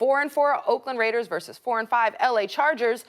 4-4 Oakland Raiders versus 4-5 LA Chargers.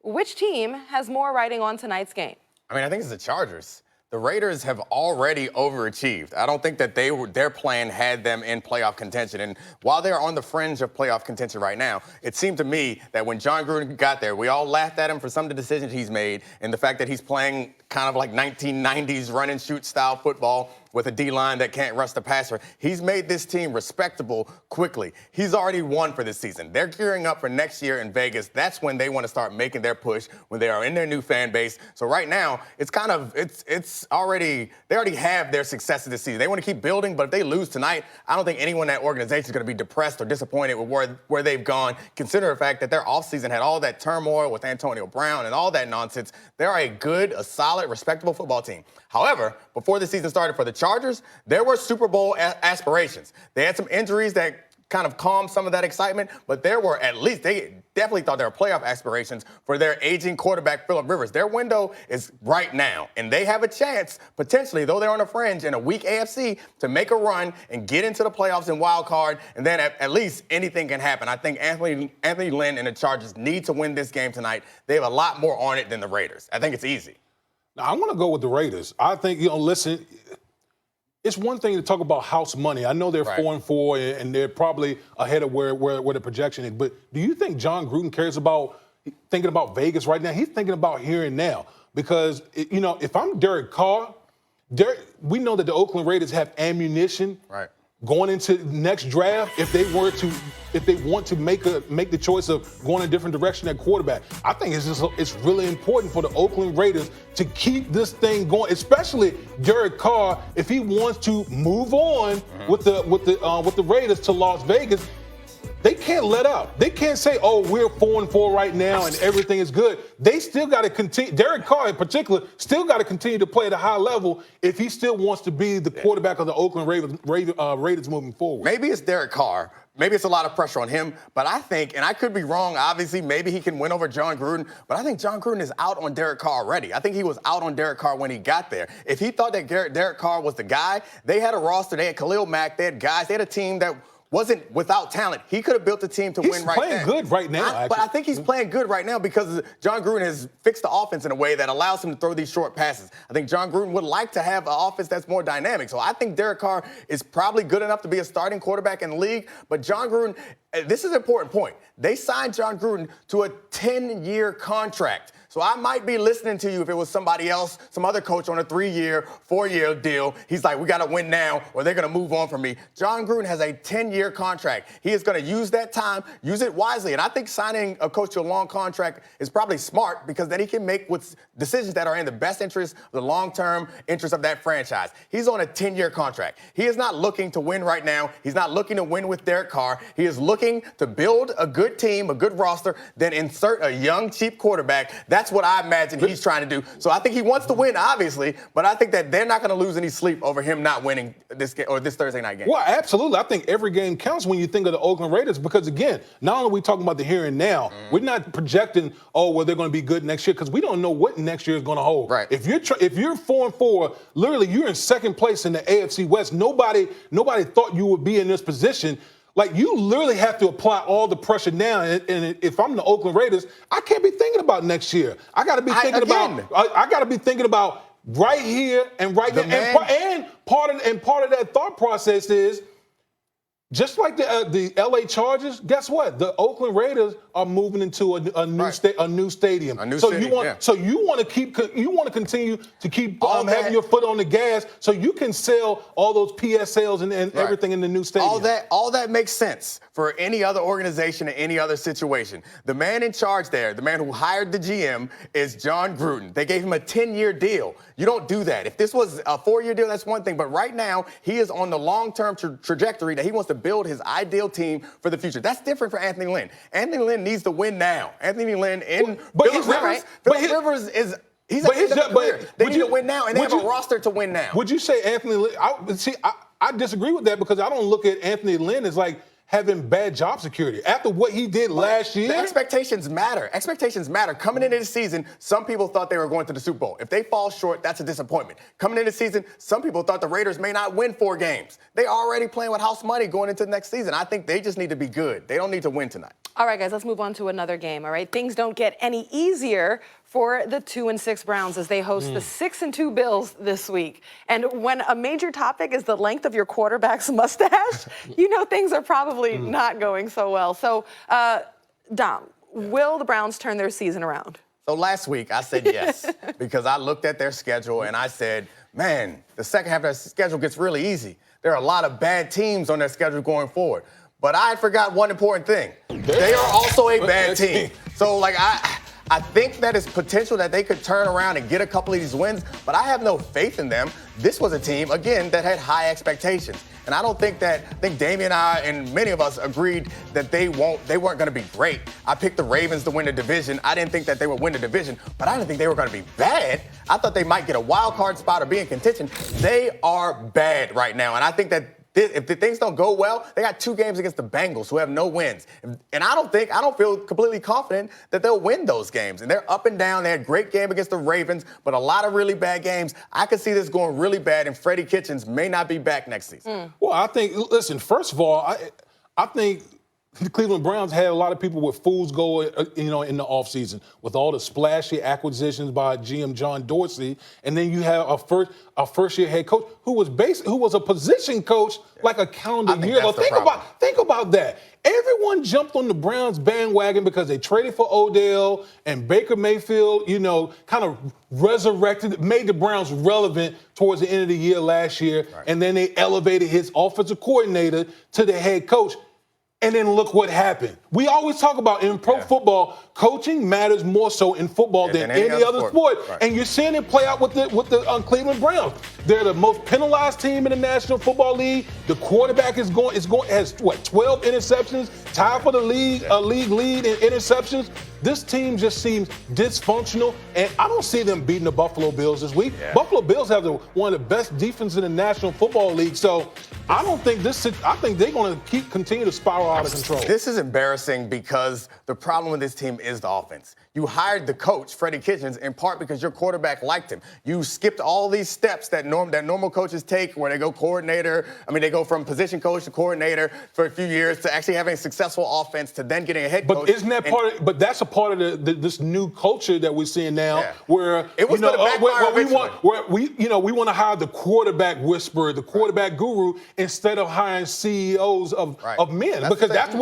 Which team has more riding on tonight's game? I mean, I think it's the Chargers. The Raiders have already overachieved. I don't think that their plan had them in playoff contention. And while they're on the fringe of playoff contention right now, it seemed to me that when John Gruden got there, we all laughed at him for some of the decisions he's made and the fact that he's playing kind of like 1990s run-and-shoot style football with a D-line that can't rush the passer. He's made this team respectable quickly. He's already won for this season. They're gearing up for next year in Vegas. That's when they want to start making their push, when they are in their new fan base. So right now, they already have their successes this season. They want to keep building, but if they lose tonight, I don't think anyone in that organization is going to be depressed or disappointed with where they've gone, considering the fact that their offseason had all that turmoil with Antonio Brown and all that nonsense. They're a solid, respectable football team. However, before the season started for the Chargers, there were Super Bowl aspirations. They had some injuries that kind of calmed some of that excitement, but they definitely thought there were playoff aspirations for their aging quarterback, Phillip Rivers. Their window is right now, and they have a chance, potentially, though they're on a fringe in a weak AFC, to make a run and get into the playoffs in wild card, and then at least anything can happen. I think Anthony Lynn and the Chargers need to win this game tonight. They have a lot more on it than the Raiders. I think it's easy. Now, I want to go with the Raiders. I think, listen, it's one thing to talk about house money. I know they're 4-4 and they're probably ahead of where the projection is. But do you think John Gruden cares about thinking about Vegas right now? He's thinking about here and now. Because, if I'm Derek Carr, we know that the Oakland Raiders have ammunition going into the next draft if they want to make the choice of going a different direction at quarterback. I think it's really important for the Oakland Raiders to keep this thing going, especially Derek Carr, if he wants to move on with the Raiders to Las Vegas. They can't let up. They can't say, oh, we're 4-4 right now and everything is good. They still got to continue. Derek Carr in particular still got to continue to play at a high level if he still wants to be the quarterback of the Oakland Raiders moving forward. Maybe it's Derek Carr. Maybe it's a lot of pressure on him, but I think, and I could be wrong, obviously, maybe he can win over John Gruden, but I think John Gruden is out on Derek Carr already. I think he was out on Derek Carr when he got there. If he thought that Derek Carr was the guy, they had a roster, they had Khalil Mack, they had guys, they had a team that wasn't without talent. He could have built a team to win right now. He's playing good right now, but I think he's playing good right now because John Gruden has fixed the offense in a way that allows him to throw these short passes. I think John Gruden would like to have an offense that's more dynamic. So I think Derek Carr is probably good enough to be a starting quarterback in the league. But John Gruden, this is an important point. They signed John Gruden to a 10-year contract. So I might be listening to you if it was somebody else, some other coach on a 3-year, 4-year deal. He's like, we got to win now or they're going to move on from me. John Gruden has a 10-year contract. He is going to use that time, use it wisely. And I think signing a coach to a long contract is probably smart because then he can make decisions that are in the best interest, the long-term interest of that franchise. He's on a 10-year contract. He is not looking to win right now. He's not looking to win with Derek Carr. He is looking to build a good team, a good roster, then insert a young, cheap quarterback. That's what I imagine he's trying to do. So I think he wants to win, obviously, but I think that they're not going to lose any sleep over him not winning this game or this Thursday night game. Well, absolutely. I think every game counts when you think of the Oakland Raiders because, again, not only are we talking about the here and now, we're not projecting, they're going to be good next year because we don't know what next year is going to hold. Right. If you're 4-4, literally you're in second place in the AFC West. Nobody thought you would be in this position. Like, you literally have to apply all the pressure now. And if I'm the Oakland Raiders, I can't be thinking about next year. I got to be thinking about right here and right now. And part of that thought process is just like the LA Chargers. Guess what? The Oakland Raiders are moving into a new stadium. So you want to continue to keep having your foot on the gas so you can sell all those PSLs and everything in the new stadium. All that makes sense for any other organization in any other situation. The man in charge there, the man who hired the GM, is John Gruden. They gave him a 10-year deal. You don't do that. If this was a 4-year deal, that's one thing. But right now, he is on the long-term trajectory that he wants to build his ideal team for the future. That's different for Anthony Lynn. Anthony Lynn needs to win now. Anthony Lynn in Phillip Rivers is he's at the end of the career. They need to win now, and they have a roster to win now. Would you say Anthony Lynn? I disagree with that because I don't look at Anthony Lynn as like having bad job security. After what he did last year. The expectations matter. Expectations matter. Coming into the season, some people thought they were going to the Super Bowl. If they fall short, that's a disappointment. Coming into the season, some people thought the Raiders may not win 4 games. They already playing with house money going into the next season. I think they just need to be good. They don't need to win tonight. All right, guys, let's move on to another game, all right? Things don't get any easier for the 2-6 Browns as they host the 6-2 Bills this week. And when a major topic is the length of your quarterback's mustache, you know things are probably not going so well. So, Dom, will the Browns turn their season around? So last week I said yes because I looked at their schedule and I said, man, the second half of their schedule gets really easy. There are a lot of bad teams on their schedule going forward. But I forgot one important thing. They are also a bad team. So, like, I think that it's potential that they could turn around and get a couple of these wins, but I have no faith in them. This was a team, again, that had high expectations. And I think Damien and I and many of us agreed that they weren't going to be great. I picked the Ravens to win the division. I didn't think that they would win the division, but I didn't think they were going to be bad. I thought they might get a wild card spot or be in contention. They are bad right now, and I think that if the things don't go well, they got 2 games against the Bengals who have no wins. And I don't feel completely confident that they'll win those games. And they're up and down. They had a great game against the Ravens, but a lot of really bad games. I could see this going really bad, and Freddie Kitchens may not be back next season. Well, I think, listen, first of all, I think the Cleveland Browns had a lot of people with fool's gold, in the offseason with all the splashy acquisitions by GM John Dorsey, and then you have a first-year head coach who was a position coach like a calendar year ago. Think about that. Everyone jumped on the Browns bandwagon because they traded for Odell and Baker Mayfield, kind of made the Browns relevant towards the end of the year last year, and then they elevated his offensive coordinator to the head coach. And then look what happened. We always talk about in pro football, coaching matters more so in football than any other sport. Right. And you're seeing it play out with the Cleveland Browns. They're the most penalized team in the National Football League. The quarterback has 12 interceptions, tied for the league lead in interceptions. This team just seems dysfunctional, and I don't see them beating the Buffalo Bills this week. Yeah. Buffalo Bills have one of the best defenses in the National Football League, so I think they're going to continue to spiral out of control. This is embarrassing because the problem with this team is the offense. You hired the coach, Freddie Kitchens, in part because your quarterback liked him. You skipped all these steps that normal coaches take where they go they go from position coach to coordinator for a few years to actually having a successful offense to then getting a head coach. But isn't that but that's a part of this new culture that we're seeing now where it was we want to hire the quarterback whisperer, the quarterback guru instead of hiring CEOs of men. Because that's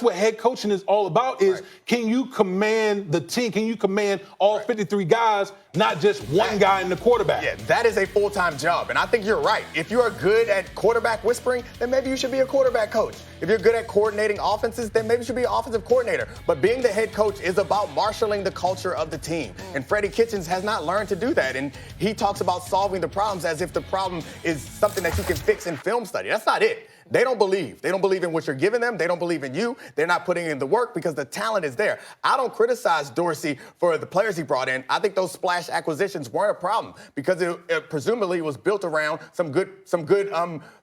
what head coaching is all about is can you command the team? Can you command all 53 guys, not just one guy in the quarterback? Yeah, that is a full-time job. And I think you're right. If you are good at quarterback whispering, then maybe you should be a quarterback coach. If you're good at coordinating offenses, then maybe you should be an offensive coordinator. But being the head coach is about marshaling the culture of the team. And Freddie Kitchens has not learned to do that. And he talks about solving the problems as if the problem is something that you can fix in film study. That's not it. They don't believe. They don't believe in what you're giving them. They don't believe in you. They're not putting in the work because the talent is there. I don't criticize Dorsey for the players he brought in. I think those splash acquisitions weren't a problem because it presumably was built around some good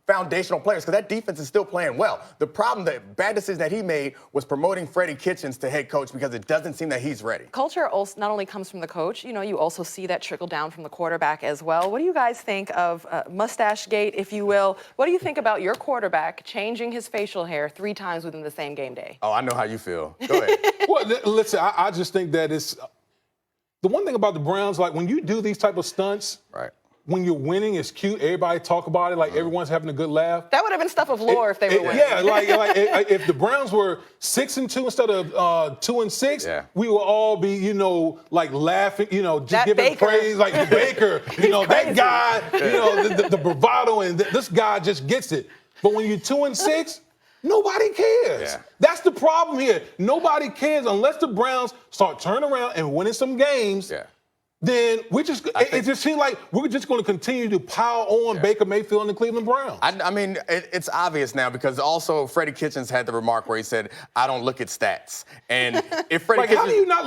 foundational players because that defense is still playing well. The problem, the bad decision that he made was promoting Freddie Kitchens to head coach because it doesn't seem that he's ready. Culture also not only comes from the coach, you also see that trickle down from the quarterback as well. What do you guys think of mustache gate, if you will? What do you think about your quarterback changing his facial hair 3 times within the same game day? Oh, I know how you feel. Go ahead. Well, listen, I just think that it's the one thing about the Browns, like when you do these type of stunts, when you're winning, it's cute. Everybody talk about it like everyone's having a good laugh. That would have been stuff of lore if they were winning. Yeah, if the Browns were 6-2 instead of 2-6, we would all be, laughing, just giving Baker. Praise, like Baker, that guy, the bravado, and this guy just gets it. But when you're 2-6, nobody cares. Yeah. That's the problem here. Nobody cares unless the Browns start turning around and winning some games. Yeah. then it just seems like we're just going to continue to pile on Baker Mayfield and the Cleveland Browns. I mean, it's obvious now because also Freddie Kitchens had the remark where he said, "I don't look at stats." And if Freddie Kitchens, how do you not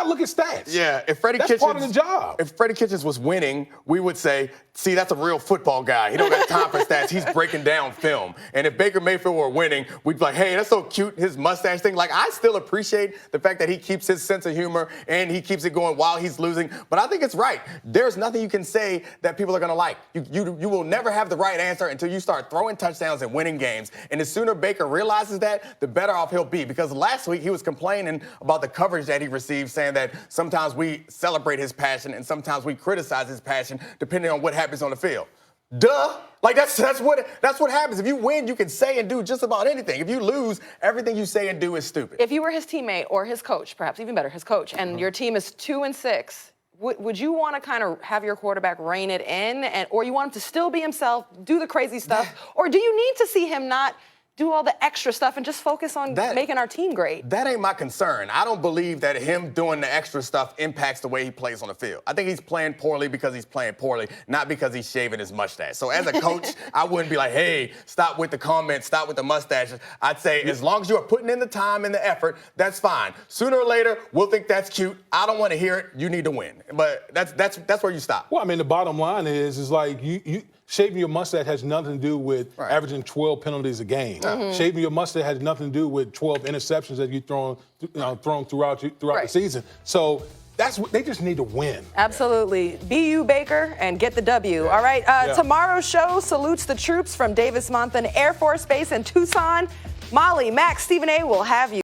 look at stats? Yeah, if Freddie That's Kitchens, part of the job. If Freddie Kitchens was winning, we would say, "See, that's a real football guy. He don't got time for stats. He's breaking down film." And if Baker Mayfield were winning, we'd be like, "Hey, that's so cute, his mustache thing." Like, I still appreciate the fact that he keeps his sense of humor and he keeps it going while he's losing. But I think it's right. There's nothing you can say that people are going to like. You will never have the right answer until you start throwing touchdowns and winning games. And the sooner Baker realizes that, the better off he'll be. Because last week he was complaining about the coverage that he received, saying that sometimes we celebrate his passion and sometimes we criticize his passion depending on what happens on the field. Duh. Like that's what happens. If you win, you can say and do just about anything. If you lose, everything you say and do is stupid. If you were his teammate or his coach, perhaps even better, his coach, and your team is 2-6, would you want to kind of have your quarterback rein it in, or you want him to still be himself, do the crazy stuff, or do you need to see him not do all the extra stuff and just focus on making our team great? That ain't my concern. I don't believe that him doing the extra stuff impacts the way he plays on the field. I think he's playing poorly because he's playing poorly, not because he's shaving his mustache. So as a coach, I wouldn't be like, "Hey, stop with the comments, stop with the mustaches." I'd say, as long as you are putting in the time and the effort, that's fine. Sooner or later, we'll think that's cute. I don't want to hear it. You need to win. But that's where you stop. Well, I mean, the bottom line is like you shaving your mustache has nothing to do with averaging 12 penalties a game. Shaving your mustache has nothing to do with 12 interceptions that you've thrown throughout the season. So that's what they just need to win. Absolutely. Be you, Baker, and get the W. All right. Tomorrow's show salutes the troops from Davis-Monthan Air Force Base in Tucson. Molly, Max, Stephen A. will have you.